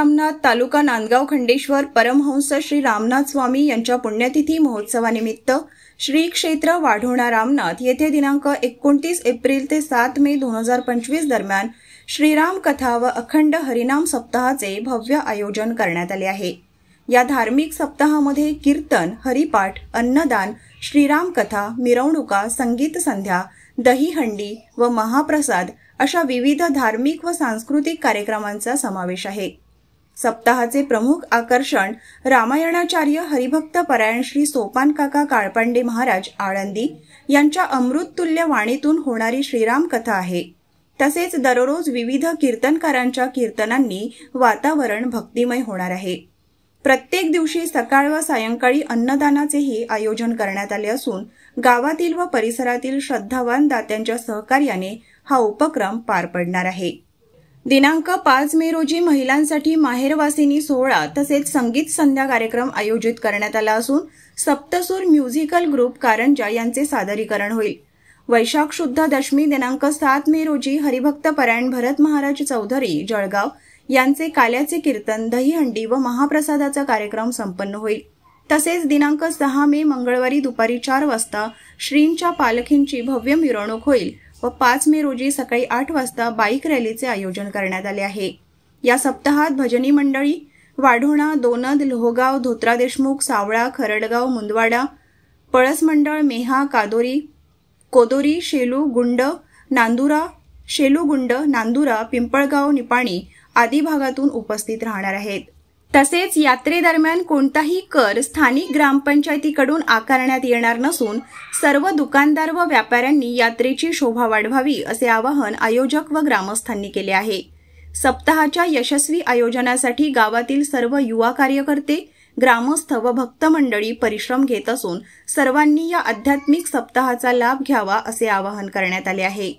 रामनाथ, तालुका नांदगाव खंडेश्वर, परमहंस श्री रामनाथ स्वामी यांच्या पुण्यतिथी महोत्सवानिमित्त श्री क्षेत्र वाढोणा रामनाथ येथे दिनांक 29 एप्रिल ते 7 मे 2025 दरम्यान श्रीराम कथा व अखंड हरिनाम सप्ताहाचे भव्य आयोजन करण्यात आले आहे। या धार्मिक सप्ताहामध्ये कीर्तन, हरिपाठ, अन्नदान, श्रीराम कथा, मिरवणुका, संगीत संध्या, दहीहंडी व महाप्रसाद अशा विविध धार्मिक व सांस्कृतिक कार्यक्रमांचा समावेश आहे। सप्ताहाचे प्रमुख आकर्षण रामायणाचार्य हरिभक्त परायण श्री सोपान काका काळपांडे महाराज आळंदी यांच्या अमृततुल्य वाणीतून होणारी श्रीराम कथा आहे। तसेच दररोज विविध कीर्तनकारांच्या कीर्तनांनी वातावरण भक्तिमय होणार आहे। प्रत्येक दिवशी सकाळ व सायंकाळी अन्नदानाचेही आयोजन करण्यात आले असून गावातील व परिसरातील श्रद्धावान दात्यांच्या सहकार्याने हा उपक्रम पार पडणार आहे। दिनांक 5 मे रोजी महिलांसाठी माहेरवासिनी सोहळा तसेच संगीत संध्या कार्यक्रम आयोजित करण्यात आला असून सप्तसूर म्युझिकल ग्रुप कारंजा यांचे सादरीकरण होईल। वैशाख शुद्ध दशमी दिनांक 7 मे रोजी हरिभक्त परायण भरत महाराज चौधरी जळगाव यांचे काल्याचे कीर्तन, दहीहंडी व महाप्रसादाचा कार्यक्रम संपन्न होईल। तसेच दिनांक 6 मे मंगळवारी दुपारी 4 वाजता श्रींच्या पालखींची भव्य मिरवणूक होईल व 5 मे रोजी सकाळी 8 वाजता बाईक रॅलीचे आयोजन करण्यात आले आहे। या सप्ताहात भजनी मंडळी वाढोणा, दोनद, लोहगाव, धोत्रा देशमुख, सावळा, खरडगाव, मुंदवाडा, पळस मंडळ, मेहा, कोदोरी, शेलूगुंड, नांदुरा, पिंपळगाव, निपाणी आदी भागातून उपस्थित राहणार आहेत। तसेच यात्रेदरम्यान कोणताही कर स्थानिक ग्रामपंचायतीकडून आकारण्यात येणार नसून सर्व दुकानदार व व्यापाऱ्यांनी यात्रेची शोभा वाढवावी असे आवाहन आयोजक व ग्रामस्थांनी केले आहे। सप्ताहाच्या यशस्वी आयोजनासाठी गावातील सर्व युवा कार्यकर्ते, ग्रामस्थ व भक्त मंडळी परिश्रम घेत असून सर्वांनी या आध्यात्मिक सप्ताहाचा लाभ घ्यावा असे आवाहन करण्यात आले आहे।